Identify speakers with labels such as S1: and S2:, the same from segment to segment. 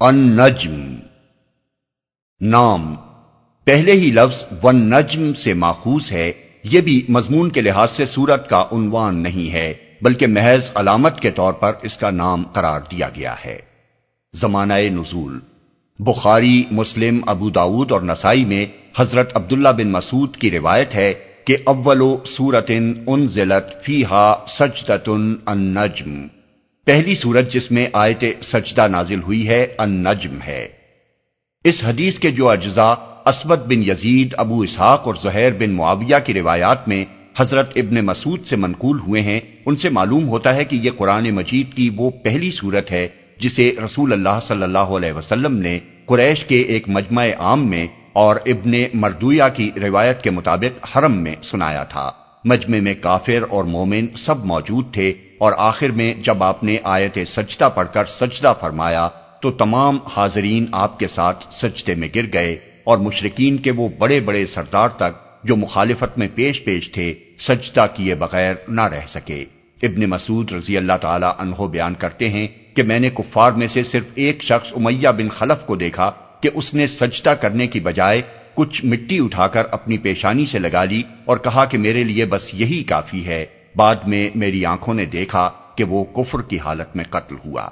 S1: النجم نام پہلے ہی لفظ والنجم سے ماخوذ ہے۔ یہ بھی مضمون کے لحاظ سے سورت کا عنوان نہیں ہے بلکہ محض علامت کے طور پر اس کا نام قرار دیا گیا ہے۔ زمانہ نزول بخاری، مسلم، ابو داؤد اور نسائی میں حضرت عبداللہ بن مسعود کی روایت ہے کہ اول سورۃ انزلت فیہا سجدۃ النجم، پہلی سورت جس میں آیت سجدہ نازل ہوئی ہے النجم ہے۔ اس حدیث کے جو اجزاء اسود بن یزید، ابو اسحاق اور زہیر بن معاویہ کی روایات میں حضرت ابن مسعود سے منقول ہوئے ہیں، ان سے معلوم ہوتا ہے کہ یہ قرآن مجید کی وہ پہلی سورت ہے جسے رسول اللہ صلی اللہ علیہ وسلم نے قریش کے ایک مجمع عام میں اور ابن مردویہ کی روایت کے مطابق حرم میں سنایا تھا۔ مجمع میں کافر اور مومن سب موجود تھے، اور آخر میں جب آپ نے آیت سجدہ پڑھ کر سجدہ فرمایا تو تمام حاضرین آپ کے ساتھ سجدے میں گر گئے، اور مشرکین کے وہ بڑے بڑے سردار تک جو مخالفت میں پیش تھے سجدہ کیے بغیر نہ رہ سکے۔ ابن مسعود رضی اللہ تعالی عنہ بیان کرتے ہیں کہ میں نے کفار میں سے صرف ایک شخص امیہ بن خلف کو دیکھا کہ اس نے سجدہ کرنے کی بجائے کچھ مٹی اٹھا کر اپنی پیشانی سے لگا لی اور کہا کہ میرے لیے بس یہی کافی ہے۔ بعد میں میری آنکھوں نے دیکھا کہ وہ کفر کی حالت میں قتل ہوا۔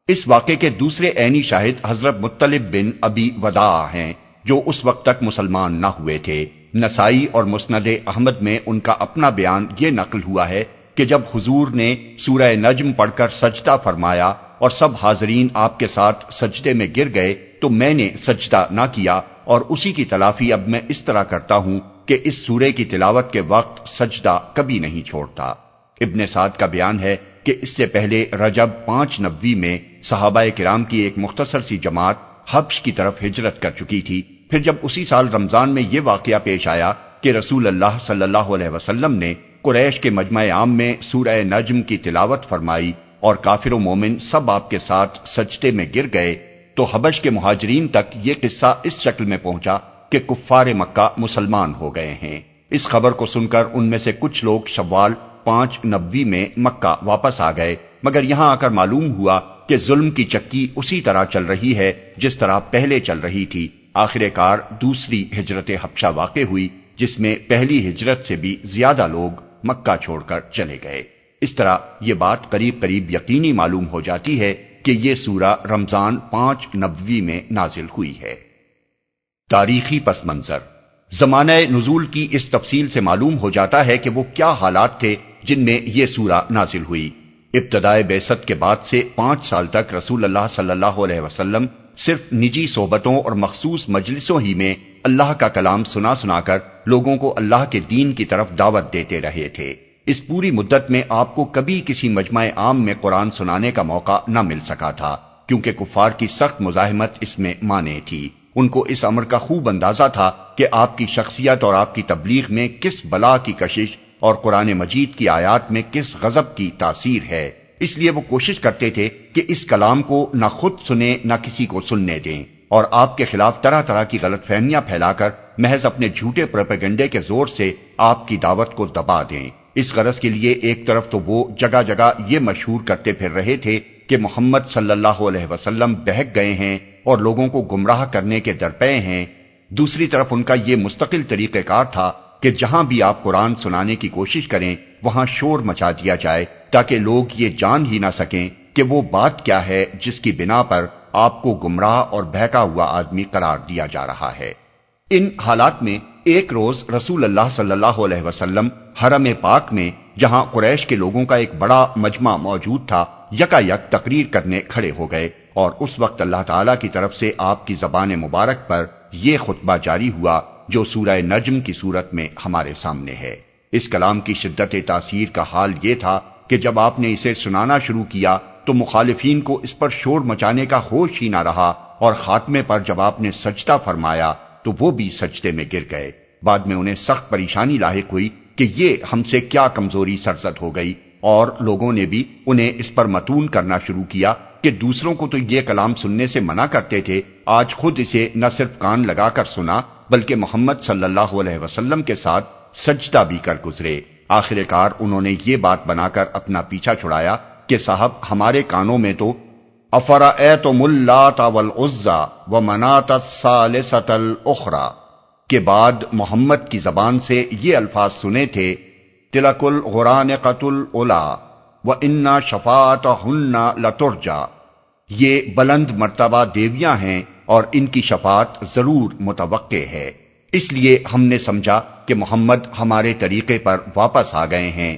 S1: اس واقعے کے دوسرے عینی شاہد حضرت مطلب بن ابی وداع ہیں جو اس وقت تک مسلمان نہ ہوئے تھے۔ نسائی اور مسند احمد میں ان کا اپنا بیان یہ نقل ہوا ہے کہ جب حضور نے سورہ نجم پڑھ کر سجدہ فرمایا اور سب حاضرین آپ کے ساتھ سجدے میں گر گئے تو میں نے سجدہ نہ کیا، اور اسی کی تلافی اب میں اس طرح کرتا ہوں کہ اس سورے کی تلاوت کے وقت سجدہ کبھی نہیں چھوڑتا۔ ابن سعد کا بیان ہے کہ اس سے پہلے رجب 5 نبوی میں صحابہ کرام کی ایک مختصر سی جماعت حبش کی طرف ہجرت کر چکی تھی۔ پھر جب اسی سال رمضان میں یہ واقعہ پیش آیا کہ رسول اللہ صلی اللہ علیہ وسلم نے قریش کے مجمع عام میں سورہ نجم کی تلاوت فرمائی اور کافر و مومن سب آپ کے ساتھ سجدے میں گر گئے، تو حبش کے مہاجرین تک یہ قصہ اس شکل میں پہنچا کہ کفار مکہ مسلمان ہو گئے ہیں۔ اس خبر کو سن کر ان میں سے کچھ لوگ شوال 5 نبوی میں مکہ واپس آ گئے، مگر یہاں آ کر معلوم ہوا کہ ظلم کی چکی اسی طرح چل رہی ہے جس طرح پہلے چل رہی تھی۔ آخر کار دوسری ہجرت حبشہ واقع ہوئی جس میں پہلی ہجرت سے بھی زیادہ لوگ مکہ چھوڑ کر چلے گئے۔ اس طرح یہ بات قریب قریب یقینی معلوم ہو جاتی ہے کہ یہ سورہ رمضان 5 نبوی میں نازل ہوئی ہے۔ تاریخی پس منظر زمانہ نزول کی اس تفصیل سے معلوم ہو جاتا ہے کہ وہ کیا حالات تھے جن میں یہ سورہ نازل ہوئی۔ ابتدائے بعثت کے بعد سے 5 سال تک رسول اللہ صلی اللہ علیہ وسلم صرف نجی صحبتوں اور مخصوص مجلسوں ہی میں اللہ کا کلام سنا کر لوگوں کو اللہ کے دین کی طرف دعوت دیتے رہے تھے۔ اس پوری مدت میں آپ کو کبھی کسی مجمع عام میں قرآن سنانے کا موقع نہ مل سکا تھا، کیونکہ کفار کی سخت مزاحمت اس میں مانع تھی۔ ان کو اس امر کا خوب اندازہ تھا کہ آپ کی شخصیت اور آپ کی تبلیغ میں کس بلا کی کشش اور قرآن مجید کی آیات میں کس غضب کی تاثیر ہے، اس لیے وہ کوشش کرتے تھے کہ اس کلام کو نہ خود سنیں نہ کسی کو سننے دیں، اور آپ کے خلاف طرح طرح کی غلط فہمیاں پھیلا کر محض اپنے جھوٹے پروپیگنڈے کے زور سے آپ کی دعوت کو دبا دیں۔ اس غرض کے لیے ایک طرف تو وہ جگہ جگہ یہ مشہور کرتے پھر رہے تھے کہ محمد صلی اللہ علیہ وسلم بہک گئے ہیں اور لوگوں کو گمراہ کرنے کے درپے ہیں، دوسری طرف ان کا یہ مستقل طریقہ کار تھا کہ جہاں بھی آپ قرآن سنانے کی کوشش کریں وہاں شور مچا دیا جائے تاکہ لوگ یہ جان ہی نہ سکیں کہ وہ بات کیا ہے جس کی بنا پر آپ کو گمراہ اور بہکا ہوا آدمی قرار دیا جا رہا ہے۔ ان حالات میں ایک روز رسول اللہ صلی اللہ علیہ وسلم حرم پاک میں، جہاں قریش کے لوگوں کا ایک بڑا مجمع موجود تھا، یکایک تقریر کرنے کھڑے ہو گئے، اور اس وقت اللہ تعالیٰ کی طرف سے آپ کی زبان مبارک پر یہ خطبہ جاری ہوا جو سورہ نجم کی صورت میں ہمارے سامنے ہے۔ اس کلام کی شدت تاثیر کا حال یہ تھا کہ جب آپ نے اسے سنانا شروع کیا تو مخالفین کو اس پر شور مچانے کا ہوش ہی نہ رہا، اور خاتمے پر جب آپ نے سجدہ فرمایا تو وہ بھی سجدے میں گر گئے۔ بعد میں انہیں سخت پریشانی لاحق ہوئی کہ یہ ہم سے کیا کمزوری سرزد ہو گئی، اور لوگوں نے بھی انہیں اس پر متون کرنا شروع کیا کہ دوسروں کو تو یہ کلام سننے سے منع کرتے تھے، آج خود اسے نہ صرف کان لگا کر سنا بلکہ محمد صلی اللہ علیہ وسلم کے ساتھ سجدہ بھی کر گزرے۔ آخر کار انہوں نے یہ بات بنا کر اپنا پیچھا چھڑایا کہ صاحب ہمارے کانوں میں تو افرأیتم اللات والعزی ومناۃ الثالثۃ الاخری کے بعد محمد کی زبان سے یہ الفاظ سنے تھے، تلک الغرانقۃ العلی وإن شفاعتہن لترجی، یہ بلند مرتبہ دیویاں ہیں اور ان کی شفاعت ضرور متوقع ہے۔ اس لیے ہم نے سمجھا کہ محمد ہمارے طریقے پر واپس آ گئے ہیں،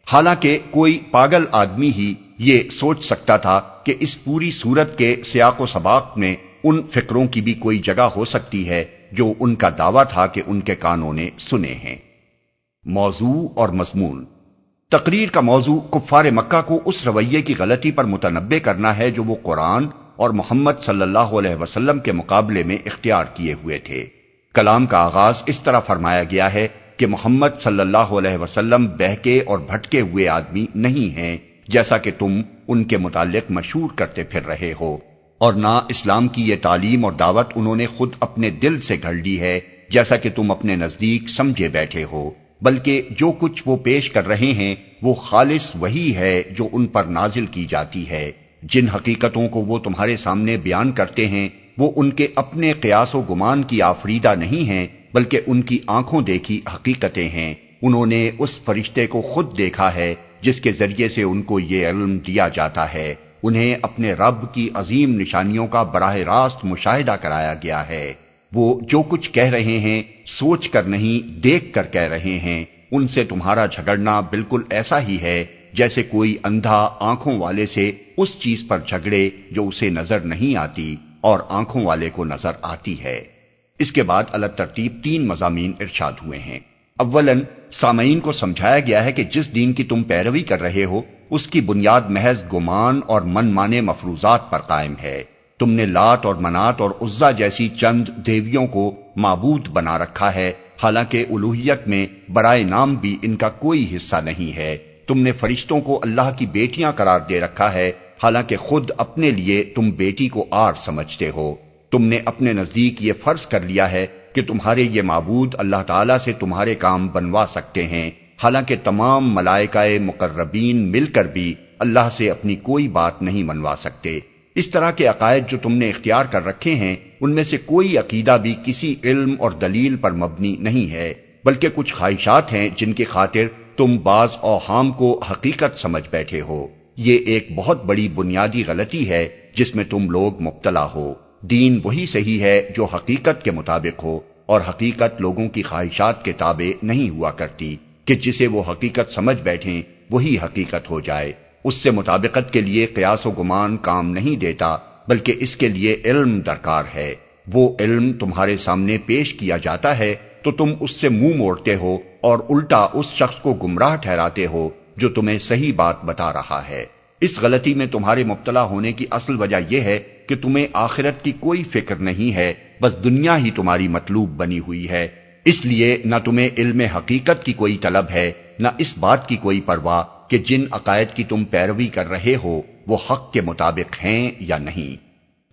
S1: حالانکہ کوئی پاگل آدمی ہی یہ سوچ سکتا تھا کہ اس پوری صورت کے سیاق و سباق میں ان فکروں کی بھی کوئی جگہ ہو سکتی ہے جو ان کا دعویٰ تھا کہ ان کے کانوں نے سنے ہیں۔ موضوع اور مضمون۔ تقریر کا موضوع کفار مکہ کو اس رویے کی غلطی پر متنبع کرنا ہے جو وہ قرآن اور محمد صلی اللہ علیہ وسلم کے مقابلے میں اختیار کیے ہوئے تھے۔ کلام کا آغاز اس طرح فرمایا گیا ہے کہ محمد صلی اللہ علیہ وسلم بہکے اور بھٹکے ہوئے آدمی نہیں ہیں جیسا کہ تم ان کے متعلق مشہور کرتے پھر رہے ہو، اور نہ اسلام کی یہ تعلیم اور دعوت انہوں نے خود اپنے دل سے گھڑ لی ہے جیسا کہ تم اپنے نزدیک سمجھے بیٹھے ہو، بلکہ جو کچھ وہ پیش کر رہے ہیں وہ خالص وہی ہے جو ان پر نازل کی جاتی ہے۔ جن حقیقتوں کو وہ تمہارے سامنے بیان کرتے ہیں وہ ان کے اپنے قیاس و گمان کی آفریدہ نہیں ہیں، بلکہ ان کی آنکھوں دیکھی حقیقتیں ہیں۔ انہوں نے اس فرشتے کو خود دیکھا ہے جس کے ذریعے سے ان کو یہ علم دیا جاتا ہے۔ انہیں اپنے رب کی عظیم نشانیوں کا براہ راست مشاہدہ کرایا گیا ہے۔ وہ جو کچھ کہہ رہے ہیں سوچ کر نہیں دیکھ کر کہہ رہے ہیں۔ ان سے تمہارا جھگڑنا بالکل ایسا ہی ہے جیسے کوئی اندھا آنکھوں والے سے اس چیز پر جھگڑے جو اسے نظر نہیں آتی اور آنکھوں والے کو نظر آتی ہے۔ اس کے بعد على ترتیب 3 مضامین ارشاد ہوئے ہیں۔ اولاً سامعین کو سمجھایا گیا ہے کہ جس دین کی تم پیروی کر رہے ہو اس کی بنیاد محض گمان اور من مانے مفروضات پر قائم ہے۔ تم نے لات اور منات اور عزا جیسی چند دیویوں کو معبود بنا رکھا ہے، حالانکہ الوہیت میں برائے نام بھی ان کا کوئی حصہ نہیں ہے۔ تم نے فرشتوں کو اللہ کی بیٹیاں قرار دے رکھا ہے، حالانکہ خود اپنے لیے تم بیٹی کو آر سمجھتے ہو۔ تم نے اپنے نزدیک یہ فرض کر لیا ہے کہ تمہارے یہ معبود اللہ تعالیٰ سے تمہارے کام بنوا سکتے ہیں، حالانکہ تمام ملائکہ مقربین مل کر بھی اللہ سے اپنی کوئی بات نہیں منوا سکتے۔ اس طرح کے عقائد جو تم نے اختیار کر رکھے ہیں ان میں سے کوئی عقیدہ بھی کسی علم اور دلیل پر مبنی نہیں ہے، بلکہ کچھ خواہشات ہیں جن کی خاطر تم بعض اوہام کو حقیقت سمجھ بیٹھے ہو۔ یہ ایک بہت بڑی بنیادی غلطی ہے جس میں تم لوگ مبتلا ہو۔ دین وہی صحیح ہے جو حقیقت کے مطابق ہو، اور حقیقت لوگوں کی خواہشات کے تابع نہیں ہوا کرتی کہ جسے وہ حقیقت سمجھ بیٹھیں وہی حقیقت ہو جائے۔ اس سے مطابقت کے لیے قیاس و گمان کام نہیں دیتا، بلکہ اس کے لیے علم درکار ہے۔ وہ علم تمہارے سامنے پیش کیا جاتا ہے تو تم اس سے منہ موڑتے ہو اور الٹا اس شخص کو گمراہ ٹھہراتے ہو جو تمہیں صحیح بات بتا رہا ہے۔ اس غلطی میں تمہارے مبتلا ہونے کی اصل وجہ یہ ہے کہ تمہیں آخرت کی کوئی فکر نہیں ہے، بس دنیا ہی تمہاری مطلوب بنی ہوئی ہے۔ اس لیے نہ تمہیں علم حقیقت کی کوئی طلب ہے، نہ اس بات کی کوئی پرواہ کہ جن عقائد کی تم پیروی کر رہے ہو وہ حق کے مطابق ہیں یا نہیں۔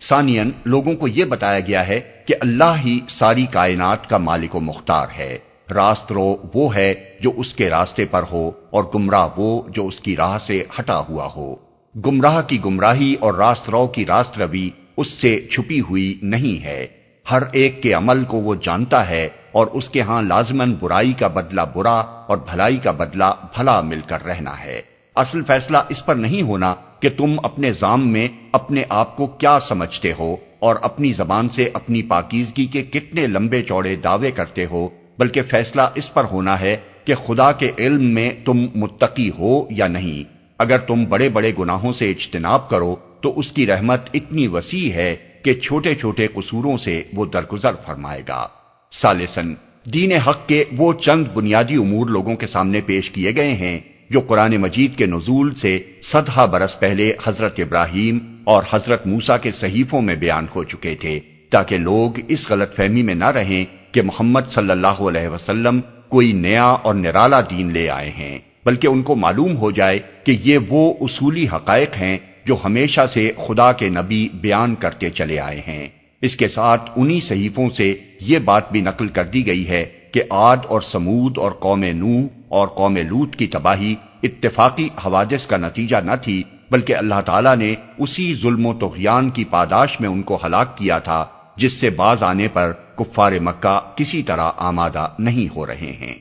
S1: ثانیاً لوگوں کو یہ بتایا گیا ہے کہ اللہ ہی ساری کائنات کا مالک و مختار ہے۔ راست رو وہ ہے جو اس کے راستے پر ہو، اور گمراہ وہ جو اس کی راہ سے ہٹا ہوا ہو۔ گمراہ کی گمراہی اور راست رو کی راست روی اس سے چھپی ہوئی نہیں ہے۔ ہر ایک کے عمل کو وہ جانتا ہے، اور اس کے ہاں لازماً برائی کا بدلہ برا اور بھلائی کا بدلہ بھلا مل کر رہنا ہے۔ اصل فیصلہ اس پر نہیں ہونا کہ تم اپنے ذام میں اپنے آپ کو کیا سمجھتے ہو اور اپنی زبان سے اپنی پاکیزگی کے کتنے لمبے چوڑے دعوے کرتے ہو، بلکہ فیصلہ اس پر ہونا ہے کہ خدا کے علم میں تم متقی ہو یا نہیں۔ اگر تم بڑے بڑے گناہوں سے اجتناب کرو تو اس کی رحمت اتنی وسیع ہے کہ چھوٹے چھوٹے قصوروں سے وہ درگزر فرمائے گا۔ ثالثاً دین حق کے وہ چند بنیادی امور لوگوں کے سامنے پیش کیے گئے ہیں جو قرآن مجید کے نزول سے 100 برس پہلے حضرت ابراہیم اور حضرت موسیٰ کے صحیفوں میں بیان ہو چکے تھے، تاکہ لوگ اس غلط فہمی میں نہ رہیں کہ محمد صلی اللہ علیہ وسلم کوئی نیا اور نرالا دین لے آئے ہیں، بلکہ ان کو معلوم ہو جائے کہ یہ وہ اصولی حقائق ہیں جو ہمیشہ سے خدا کے نبی بیان کرتے چلے آئے ہیں۔ اس کے ساتھ انہی صحیفوں سے یہ بات بھی نقل کر دی گئی ہے کہ عاد اور سمود اور قوم نوح اور قوم لوط کی تباہی اتفاقی حوادث کا نتیجہ نہ تھی، بلکہ اللہ تعالیٰ نے اسی ظلم و طغیان کی پاداش میں ان کو ہلاک کیا تھا جس سے باز آنے پر کفار مکہ کسی طرح آمادہ نہیں ہو رہے ہیں۔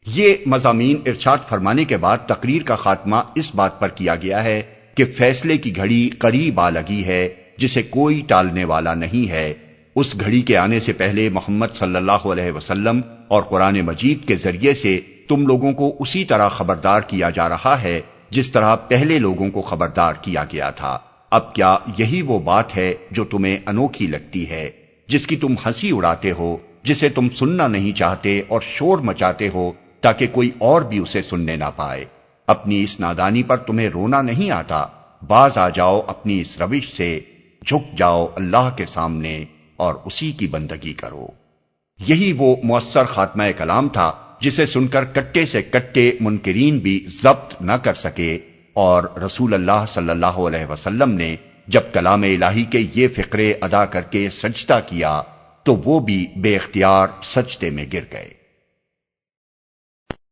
S1: یہ مضامین ارشاد فرمانے کے بعد تقریر کا خاتمہ اس بات پر کیا گیا ہے کہ فیصلے کی گھڑی قریب آ لگی ہے جسے کوئی ٹالنے والا نہیں ہے۔ اس گھڑی کے آنے سے پہلے محمد صلی اللہ علیہ وسلم اور قرآن مجید کے ذریعے سے تم لوگوں کو اسی طرح خبردار کیا جا رہا ہے جس طرح پہلے لوگوں کو خبردار کیا گیا تھا۔ اب کیا یہی وہ بات ہے جو تمہیں انوکھی لگتی ہے، جس کی تم ہنسی اڑاتے ہو، جسے تم سننا نہیں چاہتے اور شور مچاتے ہو تاکہ کوئی اور بھی اسے سننے نہ پائے؟ اپنی اس نادانی پر تمہیں رونا نہیں آتا؟ باز آ جاؤ اپنی اس روش سے، جھک جاؤ اللہ کے سامنے اور اسی کی بندگی کرو۔ یہی وہ مؤثر خاتمہ کلام تھا جسے سن کر کٹے سے کٹے منکرین بھی ضبط نہ کر سکے، اور رسول اللہ صلی اللہ علیہ وسلم نے جب کلام الہی کے یہ فقرے ادا کر کے سجدہ کیا تو وہ بھی بے اختیار سجدے میں گر گئے۔